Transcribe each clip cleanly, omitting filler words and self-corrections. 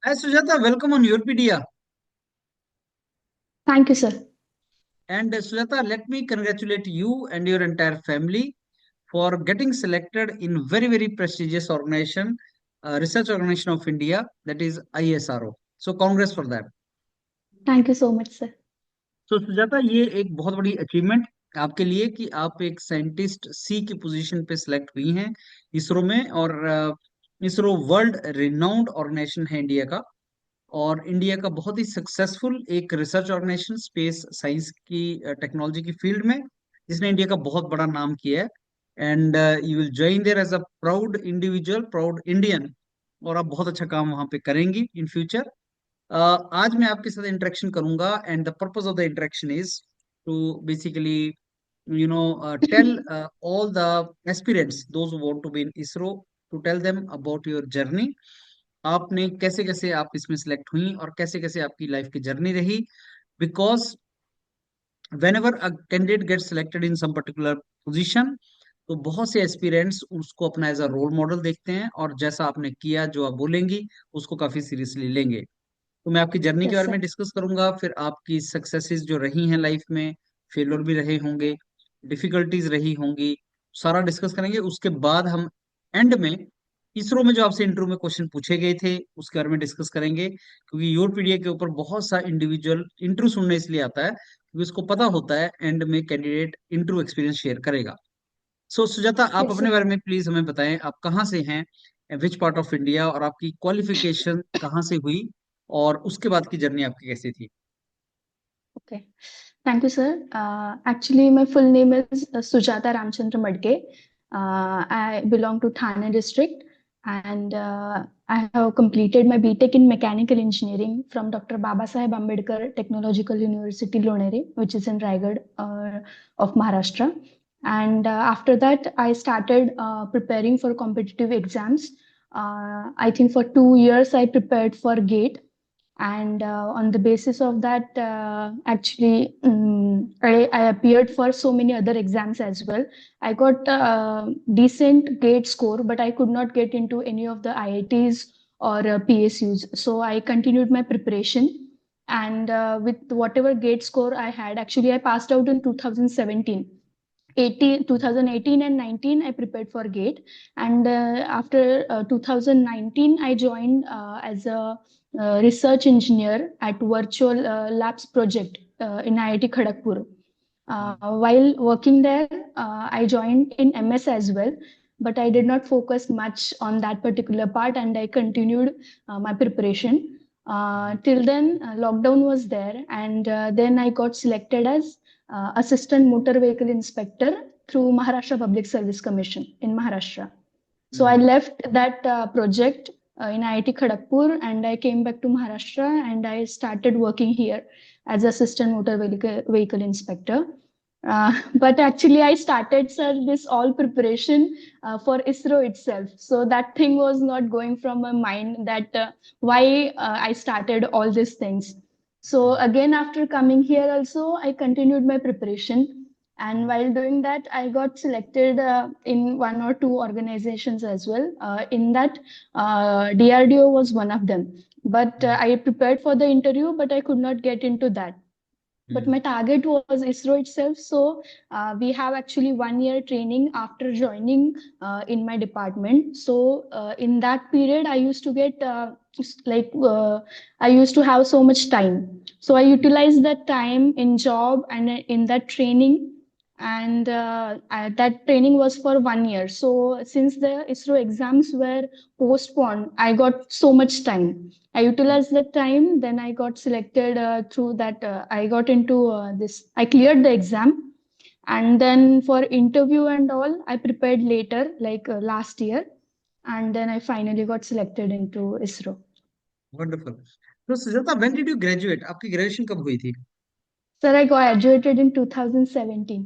Hi Sujata, welcome on Europedia. Thank you, sir. And Sujata, let me congratulate you and your entire family for getting selected in very prestigious organization, research organization of India, that is ISRO. So congrats for that. Thank you so much, sir. तो सुजाता, ये एक बहुत बड़ी achievement आपके लिए कि आप एक साइंटिस्ट सी की पोजीशन पे सिलेक्ट हुई हैं इसरो में। और इसरो वर्ल्ड रिनाउंड ऑर्गेनाइजेशन है इंडिया का, और इंडिया का बहुत ही सक्सेसफुल एक रिसर्च ऑर्गेनाइजेशन स्पेस साइंस की टेक्नोलॉजी की फील्ड में, जिसने इंडिया का बहुत बड़ा नाम किया है। And you will join there as a proud individual, proud Indian, और आप बहुत अच्छा काम वहां पे करेंगी इन फ्यूचर। आज मैं आपके साथ इंटरेक्शन करूंगा, and the purpose of the interaction is to basically tell all the aspirants, those who want to be in ISRO, to tell them about your journey। आपने कैसे कैसे आप इसमें सिलेक्ट हुई और कैसे कैसे आपकी लाइफ की जर्नी रही। Because whenever a candidate gets selected in some particular position, तो बहुत से एस्पिरेंट्स उसको अपना एज अ रोल मॉडल देखते हैं, और जैसा आपने किया, जो आप बोलेंगी, उसको काफी सीरियसली लेंगे। तो मैं आपकी जर्नी के Yes, बारे sir. में डिस्कस करूंगा, फिर आपकी सक्सेसेस जो रही हैं लाइफ में, फेलियर भी रहे होंगे, डिफिकल्टीज रही होंगी, सारा डिस्कस करेंगे। उसके बाद हम एंड में इसरो में जो आपसे इंटरव्यू में क्वेश्चन पूछे गए थे उसके बारे में डिस्कस करेंगे, क्योंकि योर पीडीए के ऊपर बहुत सा इंडिविजुअल इंटरव्यू सुनने इसलिए आता है क्योंकि उसको पता होता है एंड में कैंडिडेट इंटरव्यू एक्सपीरियंस शेयर करेगा। सो सुजाता, आप Yes, अपने sir. बारे में प्लीज हमें बताएं, आप कहाँ से हैं, विच पार्ट ऑफ इंडिया, और आपकी क्वालिफिकेशन कहाँ से हुई, और उसके बाद की जर्नी आपकी कैसी थी। Okay. Thank you, sir. Actually, my full name is Sujata Ramchandra Madke. I belong to Thane district, and I have completed my BTech in Mechanical Engineering from Dr. Babasaheb Ambedkar Technological University, Loneri, which is in Raigad of Maharashtra. And after that, I started preparing for competitive exams. I think for 2 years, I prepared for GATE, and on the basis of that actually I appeared for so many other exams as well. I got decent gate score, but I could not get into any of the IITs or PSUs, so I continued my preparation. And with whatever gate score I had, actually I passed out in 2017. 2018 and 19 I prepared for GATE, and after 2019 I joined as a research engineer at virtual labs project in IIT Kharagpur. While working there, I joined in MS as well, but I did not focus much on that particular part, and I continued my preparation. Till then, lockdown was there, and then I got selected as Assistant Motor Vehicle Inspector through Maharashtra Public Service Commission in Maharashtra. So I hmm. left that project in IIT Kharagpur, and I came back to Maharashtra, and I started working here as Assistant Motor Vehicle Inspector. But actually, I started, sir, this all preparation for ISRO itself. So that thing was not going from my mind that why I started all these things. So again, after coming here also, I continued my preparation. And while doing that, I got selected in one or two organizations as well. In that, DRDO was one of them. But I prepared for the interview, but I could not get into that. But my target was ISRO itself. So we have actually 1 year training after joining in my department. So in that period, I used to get like I used to have so much time. So I utilized that time in job and in that training. And that training was for 1 year. So since the ISRO exams were postponed, I got so much time. I utilized that time. Then I got selected through that. I got into this. I cleared the exam, and then for interview and all, I prepared later, like last year, and then I finally got selected into ISRO. Wonderful. तो Sujata, when did you graduate, आपकी graduation कब हुई थी। Sir, I graduated in 2017.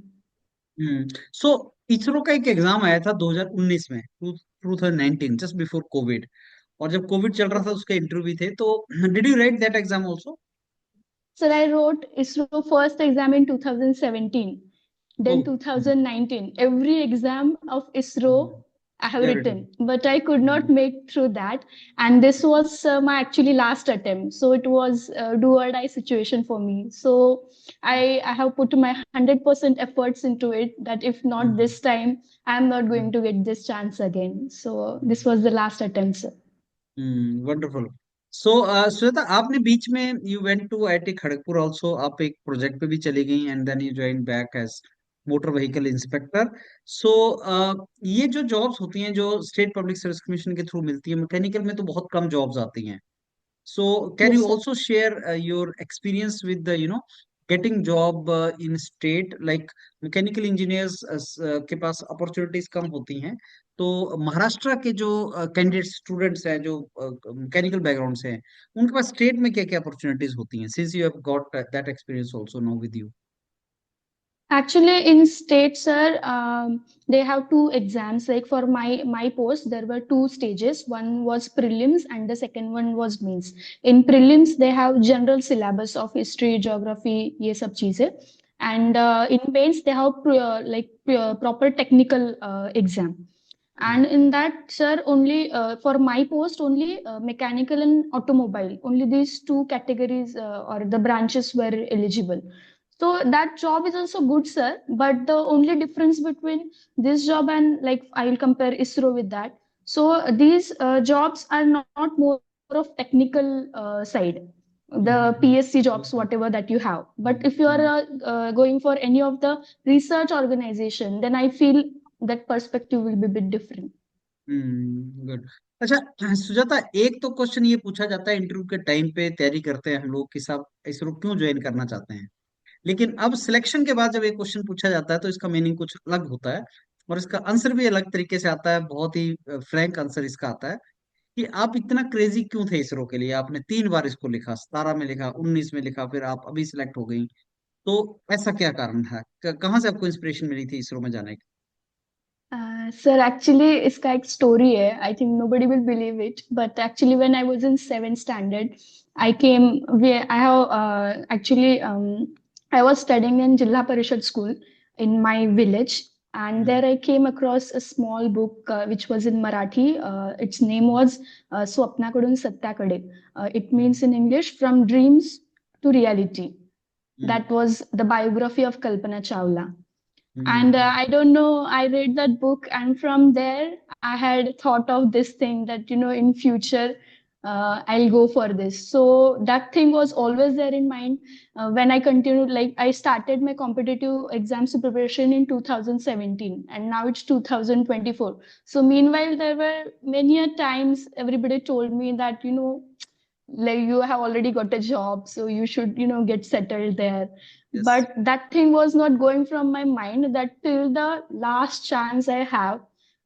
सो इसरो का एक exam आया था 2019 में, 2019, जस्ट बिफोर कोविड। और जब कोविड चल रहा था उसके इंटरव्यू भी थे, तो did you right that exam also. Sir, I wrote ISRO first exam in 2017, then oh. 2019. Every exam of ISRO I have DRDO. written, but I could not Mm, make through that. And this was my actually last attempt. So it was do or die situation for me. So I have put my 100% efforts into it that if not mm, this time, I'm not mm, going to get this chance again. So this was the last attempt, sir. Wonderful. So Shweta, आपने बीच में you went to IIT Kharagpur also, आप एक project पे भी चली गई and then you join back as motor vehicle inspector. So ये जो जॉब्स होती हैं जो स्टेट पब्लिक सर्विस कमीशन के थ्रू मिलती है, मैकेनिकल में तो बहुत कम जॉब्स आती हैं. So can you Yes, sir. also share your experience with the, getting job in state like mechanical engineers के पास opportunities कम होती हैं. तो महाराष्ट्र के जो कैंडिडेट स्टूडेंट्स हैं जो मैकेनिकल बैकग्राउंड से हैं, उनके पास स्टेट में क्या क्या अपॉर्चुनिटीज होती हैं, since you have got that experience also now with you. Actually, in state, sir, they have two exams. Like for my post, there were two stages. One was prelims, and the second one was mains. In prelims, they have general syllabus of history, geography, ये सब चीजें. And in mains, they have proper technical exam. Hmm, And in that, sir, only for my post, only mechanical and automobile, only these two categories or the branches were eligible. So that job is also good, sir. But the only difference between this job and like I will compare ISRO with that. So these jobs are not more of technical side, the hmm, PSC jobs, whatever that you have. But if you are hmm, going for any of the research organization, then I feel that perspective will be a bit different. Good. अच्छा सुजाता, एक तो question ये पूछा जाता है interview के time पे, तैयारी करते हैं हम लोग कि साहब इसरो क्यों ज्वाइन करना चाहते हैं. लेकिन अब सिलेक्शन के बाद जब एक क्वेश्चन पूछा जाता है तो इसका मीनिंग कुछ अलग होता है, और इसका आंसर भी अलग तरीके से आता है. बहुत ही फ्रैंक आंसर इसका आता है कि आप इतना क्रेजी क्यों थे इसरो के लिए. आपने 3 बार इसको लिखा, 17 में लिखा, 19 में लिखा, फिर आप अभी सिलेक्ट हो गई. तो ऐसा क्या कारण है, कहाँ से आपको इंस्पिरेशन मिली थी इसरो में जाने की? Sir, actually, इसका एक story है. I think nobody will believe it. But actually, when I was in seventh standard, I came. I have I was studying in Jilla Parishad school in my village, and hmm, there I came across a small book which was in Marathi. Its name was Swapnaकडून सत्याकडे. It hmm, means in English, from dreams to reality. Hmm, That was the biography of Kalpana Chawla. And hmm, I don't know, I read that book, and from there, I had thought of this thing that, in future, I'll go for this. So that thing was always there in mind. When I continued, like I started my competitive exams preparation in 2017, and now it's 2024. So meanwhile, there were many a times everybody told me that, like you have already got a job, so you should get settled there. yes. But that thing was not going from my mind, that till the last chance I have,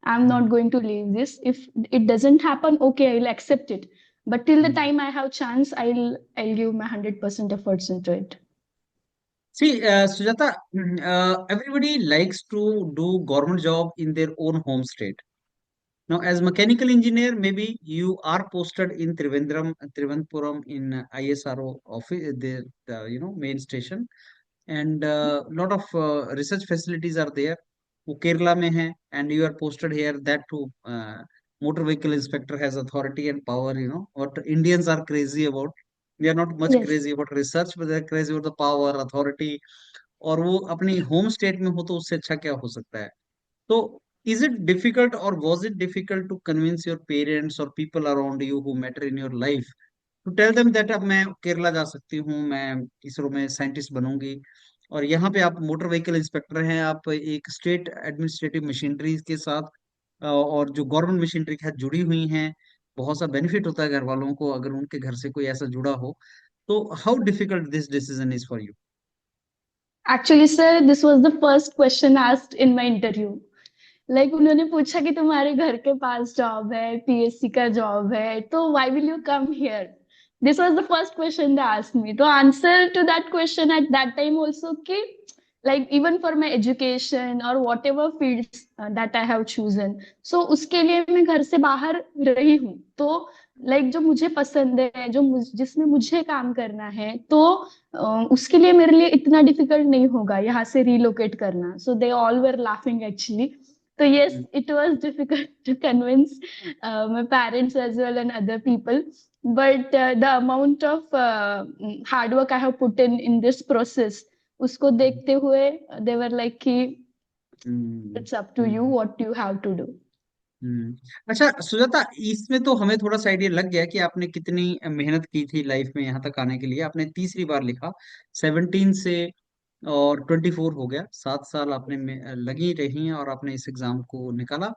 I'm hmm, not going to leave this. If it doesn't happen, okay, I'll accept it. But till the hmm. time I have chance, I'll give my 100% efforts into it. See, Sujata, everybody likes to do government job in their own home state. Now, as mechanical engineer, maybe you are posted in Trivandrum in ISRO office, the main station, and lot of research facilities are there. वो केरला में है, and you are posted here. That too, motor vehicle inspector has authority and power. What Indians are crazy about. They are not much Yes. crazy about research, but they are crazy about the power, authority. और वो अपनी home state में हो तो उससे अच्छा क्या हो सकता है. तो is it difficult or was it difficult to convince your parents or people around you who matter in your life to tell them that अब मैं केरला जा सकती हूँ, मैं इसरो में साइंटिस्ट बनूंगी, और यहाँ पे आप मोटर व्हीकल इंस्पेक्टर हैं, आप एक स्टेट एडमिनिस्ट्रेटिव मशीनरी के साथ और जो गवर्नमेंट मशीनरी के साथ जुड़ी हुई हैं, बहुत सा बेनिफिट होता है घर वालों को अगर उनके घर से कोई ऐसा जुड़ा हो. तो how difficult this decision is for you? Actually, sir, this was the first question asked in my interview. Like उन्होंने पूछा कि तुम्हारे घर के पास जॉब है, पीएससी का जॉब है, तो why will you come here? This was the first question they asked me. To answer to that question at that time also कि like even for my education or whatever fields that I have chosen, so उसके लिए मैं घर से बाहर रही हूँ. तो like जो मुझे पसंद है, जिसमें मुझे काम करना है, तो उसके लिए मेरे लिए इतना डिफिकल्ट नहीं होगा यहाँ से रिलोकेट करना. So they all were laughing actually. So yes, hmm, it was difficult to convince my parents as well and other people. But the amount of hard work I have put in this process, उसको देखते हुए they were like कि हम्म, it's up to you hmm, what you have to do. हम्म। अच्छा सुजाता, इसमें तो हमें थोड़ा सा आइडिया लग गया कि आपने कितनी मेहनत की थी लाइफ में यहाँ तक आने के लिए। आपने तीसरी बार लिखा 17 से, और 24 हो गया, 7 साल आपने में लगी रही हैं और आपने इस एग्जाम को निकाला।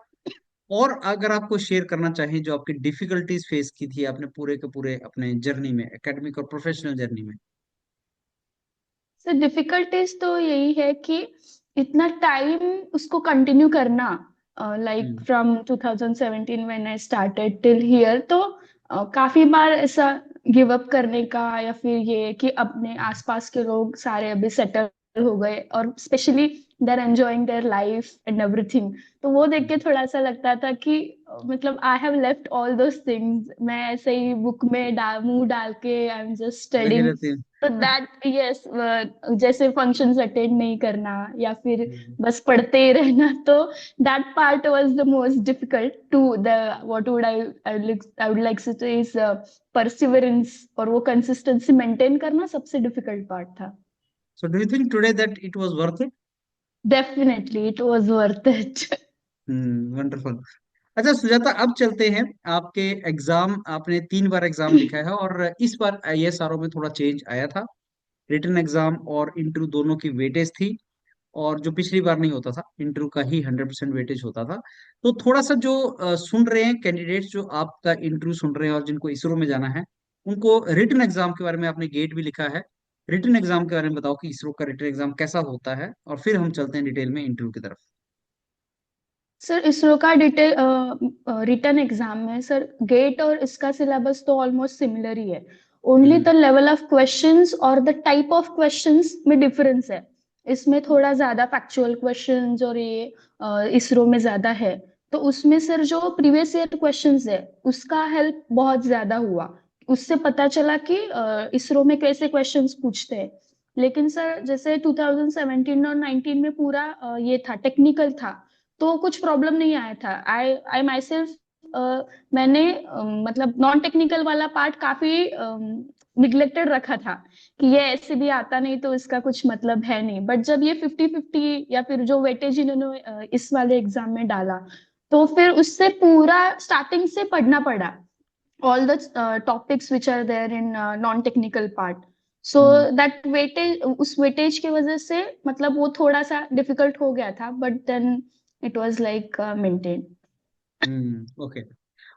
और अगर आपको शेयर करना चाहें जो आपकी डिफिकल्टीज फेस की थी आपने पूरे के पूरे अपने जर्नी में, एकेडमिक और प्रोफेशनल जर्नी में। सर डिफिकल्टीज तो यही है कि इतना टाइम उसको कंटिन्यू करना, like hmm, from 2017 when I started till here, तो काफी बार ऐसा गिव अप करने का, या फिर ये कि अपने आसपास के लोग सारे अभी सेटल हो गए और specially they are enjoying their life and everything, तो वो देख के थोड़ा सा लगता था कि मतलब I have left all those things, मैं ऐसे ही बुक में मुंह डाल के आई एम जस्ट लगे स्टडिंग। रहते तो हैं। दैट यस, जैसे फंक्शंस अटेंड नहीं करना या फिर हम्म, बस पढ़ते ही रहना, तो that part was the most difficult to the what would I would like say is perseverance, और वो कंसिस्टेंसी मेंटेन करना सबसे डिफिकल्ट पार्ट था। So do you think today that it was worth it? Definitely it was worth it. Wonderful. अच्छा सुजाता, अब चलते हैं आपके एग्जाम। आपने 3 बार एग्जाम लिखा है और इस बार आईएसआरओ में थोड़ा चेंज आया था। रिटन एग्जाम और इंटरव्यू दोनों की वेटेज थी, और जो पिछली बार नहीं होता था, इंटरव्यू का ही 100% वेटेज होता था। तो थोड़ा सा जो सुन रहे हैं कैंडिडेट्स, जो आपका इंटरव्यू सुन रहे हैं और जिनको इसरो में जाना है, उनको रिटन एग्जाम के बारे में, आपने गेट भी लिखा है, रिटन एग्जाम के बारे में बताओ कि इसरो का रिटन एग्जाम कैसा होता है, और फिर हम चलते हैं डिटेल में इंटरव्यू की तरफ। सर इसरो का डिटेल रिटर्न एग्जाम में सर गेट और इसका सिलेबस तो ऑलमोस्ट सिमिलर ही है। Only the hmm, level of questions और द टाइप ऑफ क्वेश्चंस में डिफरेंस है। इसमें थोड़ा ज्यादा फैक्चुअल क्वेश्चंस और ये इसरो में ज्यादा है। तो उसमें सर जो प्रीवियस ईयर क्वेश्चंस है उसका हेल्प बहुत ज्यादा हुआ। उससे पता चला कि इसरो में कैसे क्वेश्चंस पूछते हैं। लेकिन सर जैसे 2017 और 19 में पूरा ये था, टेक्निकल था, तो कुछ प्रॉब्लम नहीं आया था। आई आई माई सेल्फ मैंने मतलब नॉन टेक्निकल वाला पार्ट काफी निग्लेक्टेड रखा था कि ये ऐसे भी आता नहीं तो इसका कुछ मतलब है नहीं। बट जब ये 50-50 या फिर जो वेटेज इन्होंने इस वाले एग्जाम में डाला, तो फिर उससे पूरा स्टार्टिंग से पढ़ना पड़ा, all the topics which are there in non-technical part. So hmm, that weightage, उस weightage की वजह से मतलब वो थोड़ा सा difficult हो गया था, but then it was like maintained. Okay.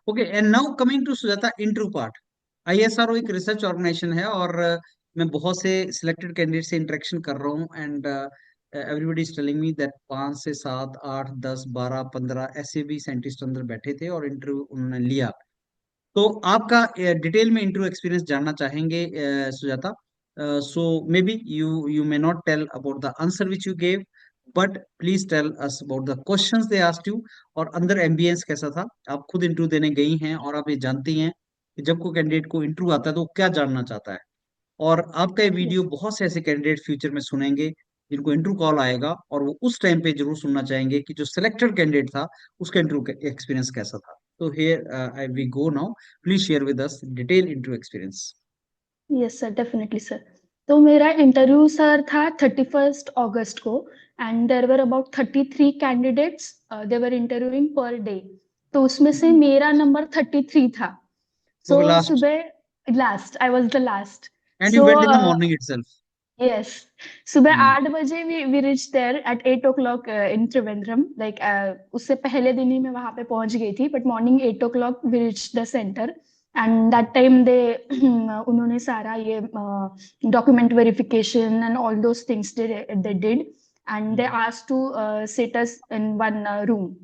Okay, and now coming to Sujata interview part. ISRO एक रिसर्च ऑर्गेनाइजेशन है, और मैं बहुत से सिलेक्टेड कैंडिडेट से इंटरेक्शन कर रहा हूँ, and everybody is telling me that 5 से 7 8 10 12 15 ऐसे भी साइंटिस्ट अंदर बैठे थे और इंटरव्यू उन्होंने लिया। तो आपका डिटेल में इंटरव्यू एक्सपीरियंस जानना चाहेंगे Sujata. So maybe you may not tell about the answer which you gave, but please tell us about the questions they asked you, और अंदर एम्बियंस कैसा था। आप खुद इंटरव्यू देने गई हैं और आप ये जानती हैं कि जब कोई कैंडिडेट को इंटरव्यू आता है तो वो क्या जानना चाहता है। और आपका ये वीडियो Yes. बहुत से ऐसे कैंडिडेट फ्यूचर में सुनेंगे जिनको इंटरव्यू कॉल आएगा, और वो उस टाइम पे जरूर सुनना चाहेंगे कि जो सिलेक्टेड कैंडिडेट था उसका इंटरव्यू एक्सपीरियंस कैसा था। तो here I we go now, please share with us detail interview experience. Yes sir, definitely sir. तो मेरा इंटरव्यू सर था 31st अगस्त को, and there were about 33 candidates they were interviewing per day. तो उसमें से मेरा नंबर 33 था। Okay, so last. सुबह last, I was the last. And you so went in the morning itself. Yes, सुबह 8 बजे we reach there at 8 o'clock in Trivandrum, like उससे पहले दिन ही मैं वहां पे पहुंच गई थी, but morning 8 o'clock we reach the centre. And that time they उन्होंने सारा ये document verification and all those things they did, and they asked to sit us in one room.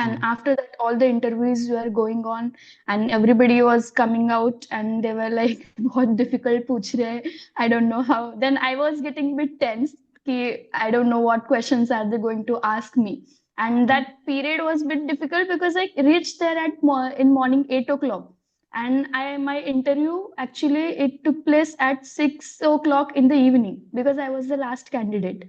And after that all the interviews were going on, and everybody was coming out and they were like बहुत difficult पूछ रहे हैं, I don't know how. Then I was getting a bit tense कि I don't know what questions are they going to ask me. And that period was a bit difficult because I reached there at in morning 8 o'clock, and I my interview actually it took place at 6 o'clock in the evening because I was the last candidate.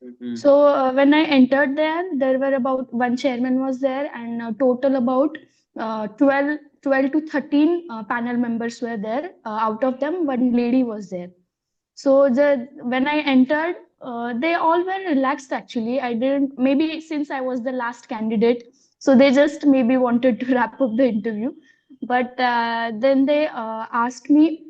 Hmm. So when I entered there were about one chairman was there, and total about 12 to 13 panel members were there. Out of them, one lady was there. So when I entered, they all were relaxed actually. I didn't, maybe since I was the last candidate, so they just maybe wanted to wrap up the interview. But then they asked me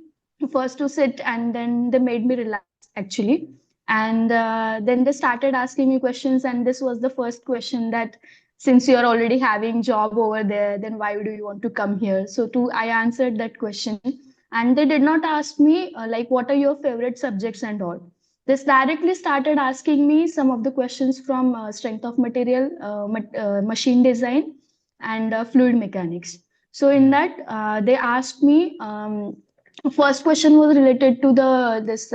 first to sit, and then they made me relax actually. And then they started asking me questions, and this was the first question that, since you're already having job over there, then why do you want to come here? So to I answered that question, and they did not ask me like what are your favorite subjects and all. They directly started asking me some of the questions from strength of material, machine design, and fluid mechanics. So in that, they asked me. First question was related to the this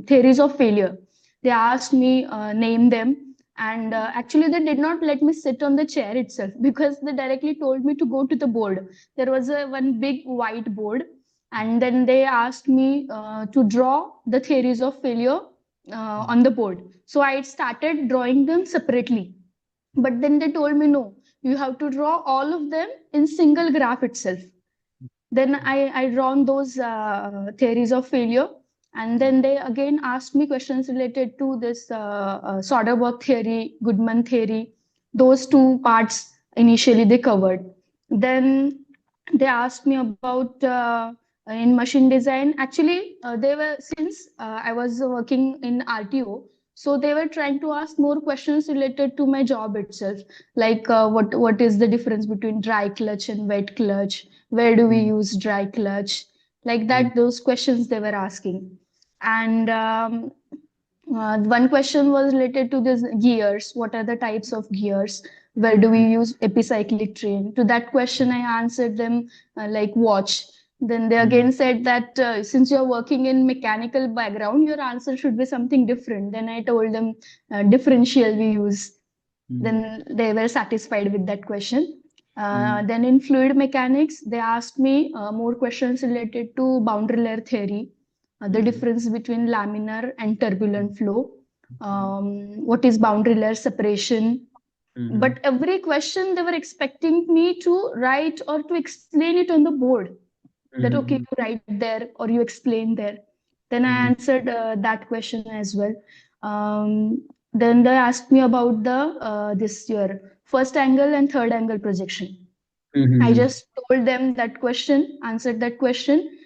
theories of failure. They asked me name them, and actually they did not let me sit on the chair itself because they directly told me to go to the board. There was a one big white board, and then they asked me to draw the theories of failure on the board. So I started drawing them separately, but then they told me no, you have to draw all of them in single graph itself. Then I drawn those theories of failure, and then they again asked me questions related to this Soderbergh theory, Goodman theory. Those two parts initially they covered. Then they asked me about in machine design. Actually, they were, since I was working in RTO, so they were trying to ask more questions related to my job itself, like what is the difference between dry clutch and wet clutch, where do we use dry clutch, like that, those questions they were asking. And one question was related to this gears, what are the types of gears, where do we use epicyclic train. To that question I answered them like watch. Then they again said that since you're working in mechanical background, your answer should be something different. Then I told them differential we use. Then they were satisfied with that question. Then in fluid mechanics, they asked me more questions related to boundary layer theory, the difference between laminar and turbulent flow, what is boundary layer separation. But every question they were expecting me to write or to explain it on the board. That okay, you write there or you explain there. Then I answered that question as well. Then they asked me about the this year first angle and third angle projection. I just told them that question, answered that question.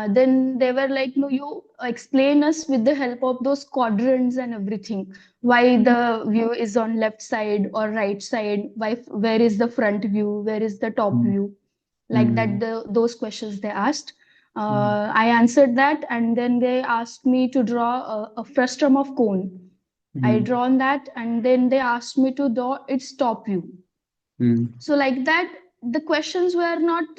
Then they were like, no, you explain us with the help of those quadrants and everything. Why the view is on left side or right side? Why, where is the front view? Where is the top view? Like that, those questions they asked. I answered that, and then they asked me to draw a frustum of cone. I drawn that, and then they asked me to draw its top view. So like that, the questions were not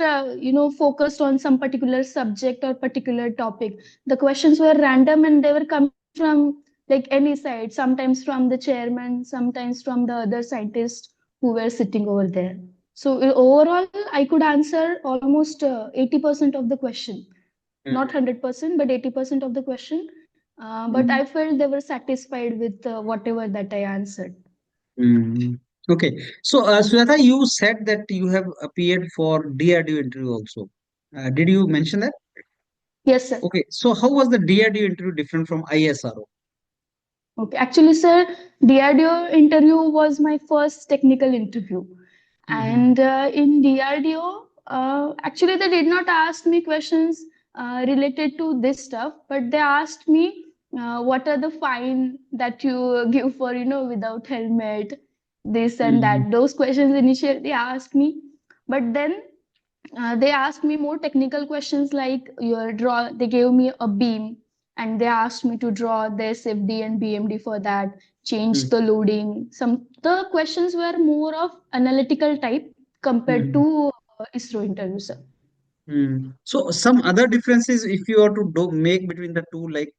focused on some particular subject or particular topic. The questions were random, and they were coming from like any side, sometimes from the chairman, sometimes from the other scientists who were sitting over there. So overall I could answer almost 80% of the question, not 100%, but 80% of the question. But I felt they were satisfied with whatever that I answered. Mm. Okay. So, Sujata, you said that you have appeared for DRDO interview also. Did you mention that? Yes, sir. Okay. So, how was the DRDO interview different from ISRO? Okay, actually, sir, DRDO interview was my first technical interview. Mm-hmm. And in DRDO, actually, they did not ask me questions related to this stuff, but they asked me what are the fine that you give for, without helmet, this and Mm-hmm. that. Those questions initially they asked me, but then they asked me more technical questions like your draw. They gave me a beam, and they asked me to draw the SFD and BMD for that, change the loading. Some the questions were more of analytical type compared Mm-hmm. to ISRO interview, sir. So some other differences, if you are to make between the two, like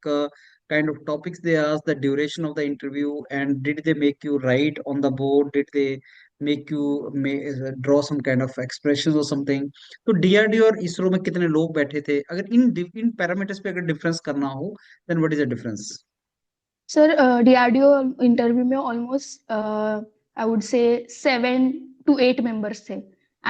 kind of topics they asked, the duration of the interview, and did they make you write on the board? Did they make you draw some kind of expressions or something? तो DRDO और इसरो में कितने लोग बैठे थे? अगर इन इन parameters पे अगर डिफरेंस करना हो, then what is the difference? Sir DRDO interview में almost I would say 7 to 8 members थे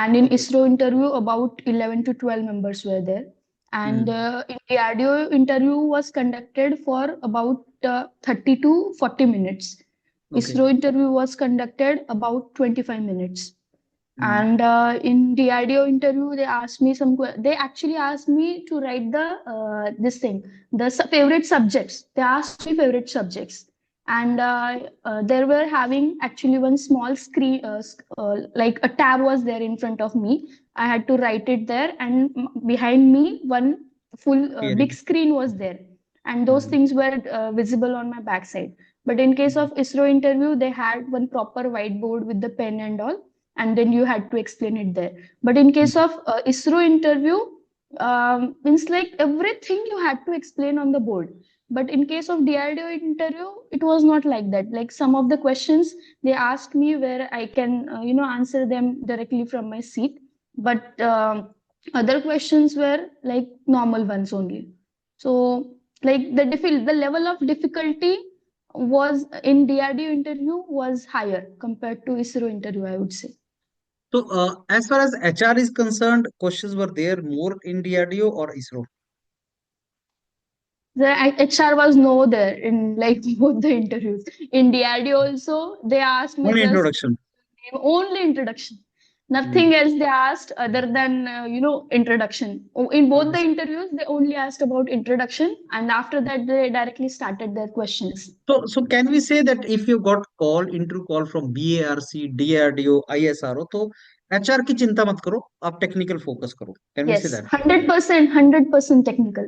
and in okay. ISRO interview about 11 to 12 members were there and hmm. in DRDO interview was conducted for about 30 to 40 minutes. Okay. ISRO interview was conducted about 25 minutes. Hmm. And in DRDO interview, they asked me they actually asked me to write this thing, the favorite subjects. They asked me favorite subjects. And they were having actually one small screen, like a tab was there in front of me. I had to write it there. And behind me, one full theory. big screen was there. And those hmm. things were visible on my backside. But in case of ISRO interview, they had one proper whiteboard with the pen and all, and then you had to explain it there. But in case hmm. of ISRO interview, means like everything you had to explain on the board. But in case of DRDO interview, it was not like that. Like some of the questions they asked me where I can, answer them directly from my seat. But other questions were like normal ones only. So like the level of difficulty was in DRDO interview was higher compared to ISRO interview, I would say. So, as far as HR is concerned, questions were there more in DRDO or ISRO? The HR was no there in like both the interviews. In DRDO also, they asked me Only just introduction. only introduction. Hmm. Nothing else they asked other than introduction. In both the Okay. interviews, they only asked about introduction, and after that, they directly started their questions. So can we say that if you got interview call from BARC, DRDO, ISRO, तो HR की चिंता मत करो, आप technical focus करो. Can we say Yes, that? 100%, 100% technical.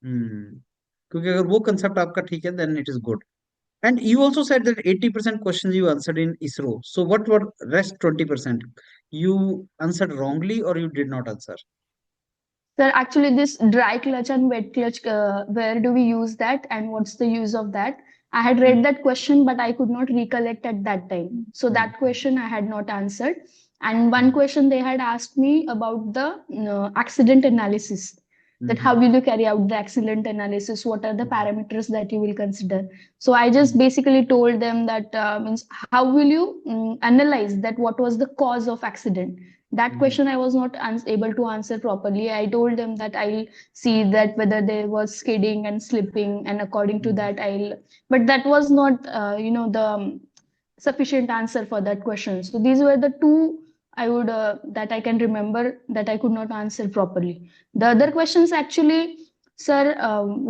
Hmm. क्योंकि अगर वो concept आपका ठीक है, then it is good. And you also said that 80% questions you answered in ISRO. So what were rest 20%? You answered wrongly or you did not answer? Sir, actually, this dry clutch and wet clutch, where do we use that and what's the use of that? I had Hmm. read that question, but I could not recollect at that time. So Hmm. that question I had not answered. And one Hmm. question they had asked me about the accident analysis. That how Hmm. will you carry out the accident analysis? What are the Hmm. parameters that you will consider? So I Hmm. just basically told them that means how will you analyze that what was the cause of accident? That Hmm. question I was not able to answer properly. I told them that I'll see that whether there was skidding and slipping, and according to Hmm. that I'll. But that was not, the sufficient answer for that question. So these were the two I would that I can remember that I could not answer properly. The other questions actually, sir,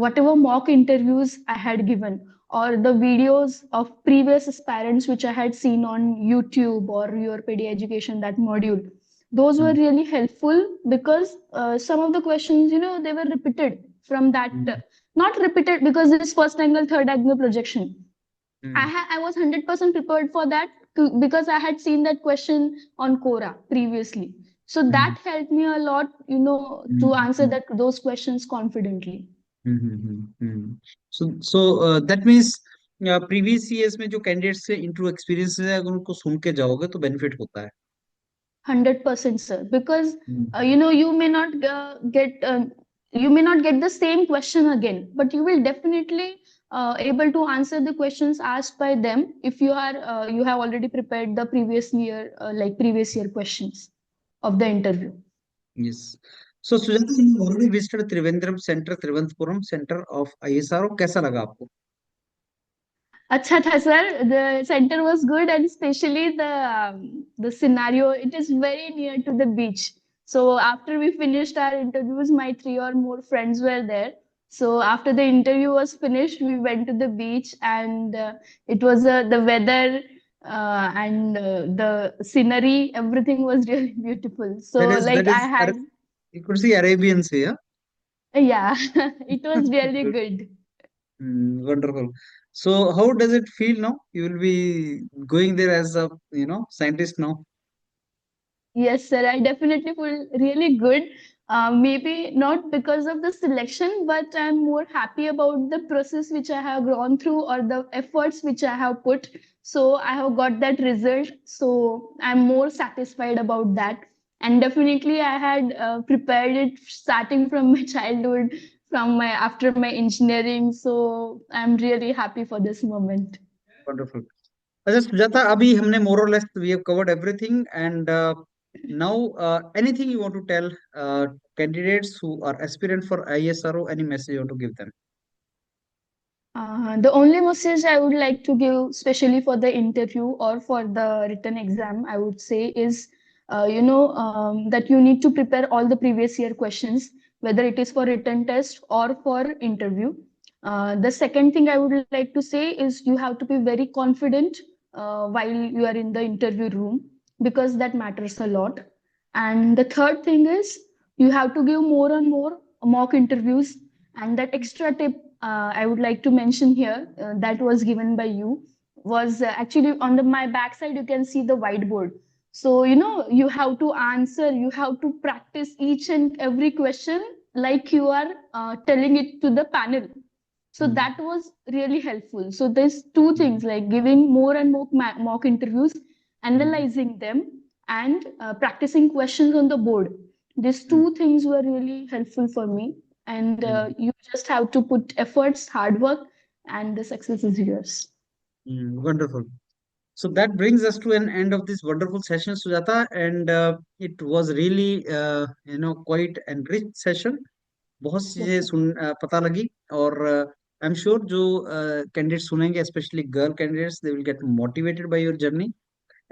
whatever mock interviews I had given or the videos of previous aspirants which I had seen on YouTube or your pedia education that module, those were Hmm. really helpful because some of the questions, they were repeated from that, Hmm. not repeated because it's first angle, third angle projection. Hmm. I was 100% prepared for that because I had seen that question on Quora previously. So Hmm. that helped me a lot, to Hmm. answer Hmm. those questions confidently. Hmm. Hmm. Hmm. So that means previous years में जो candidates से into experiences है अगर उनको सुन के जाओगे तो benefit होता है. 100%, sir, because Hmm. you may not get the same question again, but you will definitely able to answer the questions asked by them if you have already prepared the previous year, like previous year questions of the interview. Yes. So Sujata, you already visited Trivandrum Center, Trivandrum Center of ISRO. कैसा लगा आपको? Acha tha, sir. The center was good, and especially the scenario. It is very near to the beach. So after we finished our interviews, my three or more friends were there. So after the interview was finished, we went to the beach, and it was the weather and the scenery. Everything was really beautiful. So That like I is had, you could see Arabian Sea, yeah? yeah, it was really Good. good. Wonderful. So how does it feel now? You will be going there as a scientist now. Yes, sir. I definitely feel really good. Maybe not because of the selection, but I'm more happy about the process which I have gone through or the efforts which I have put. So I have got that result. So I'm more satisfied about that. And definitely, I had prepared it starting from my childhood. from my after my engineering. So I'm really happy for this moment. Wonderful. अच्छा सुजाता, अभी हमने more or less we have covered everything, and now anything you want to tell candidates who are aspirant for ISRO, any message you want to give them? The only message I would like to give, especially for the interview or for the written exam, I would say is, that you need to prepare all the previous year questions, whether it is for written test or for interview. The second thing I would like to say is you have to be very confident while you are in the interview room, because that matters a lot. And the third thing is you have to give more and more mock interviews. And that extra tip I would like to mention here, that was given by you, was actually on my backside, you can see the whiteboard. So, you have to answer, you have to practice each and every question like you are telling it to the panel. So Hmm. that was really helpful. So there's two Hmm. things, like giving more and more mock interviews, Hmm. analyzing them, and practicing questions on the board. These Hmm. two things were really helpful for me. And Hmm. you just have to put efforts, hard work, and the success is yours. Wonderful. So that brings us to an end of this wonderful session, Sujata, and it was really quite enriched session. बहुत सी Yes, चीजें sir. पता लगी, और I am sure जो candidate सुनेंगे, specially girl candidates, they will get motivated by your journey.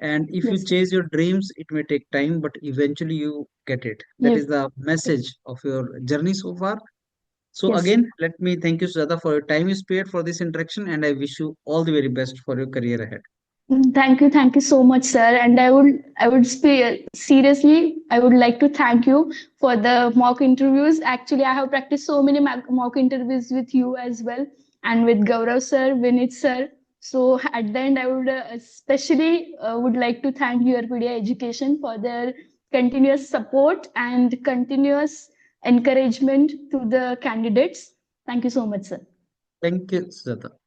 And if you Yes, sir. chase your dreams, it may take time, but eventually you get it. That Yes. is the message of your journey so far. So Yes. again, let me thank you, Sujata, for your time you spared for this interaction, and I wish you all the very best for your career ahead. Thank you so much, sir. And seriously, I would like to thank you for the mock interviews. Actually, I have practiced so many mock interviews with you as well, and with Gaurav sir, Vinit sir. So at the end, I would especially would like to thank URPDI Education for their continuous support and continuous encouragement to the candidates. Thank you so much, sir. Thank you, Sujata.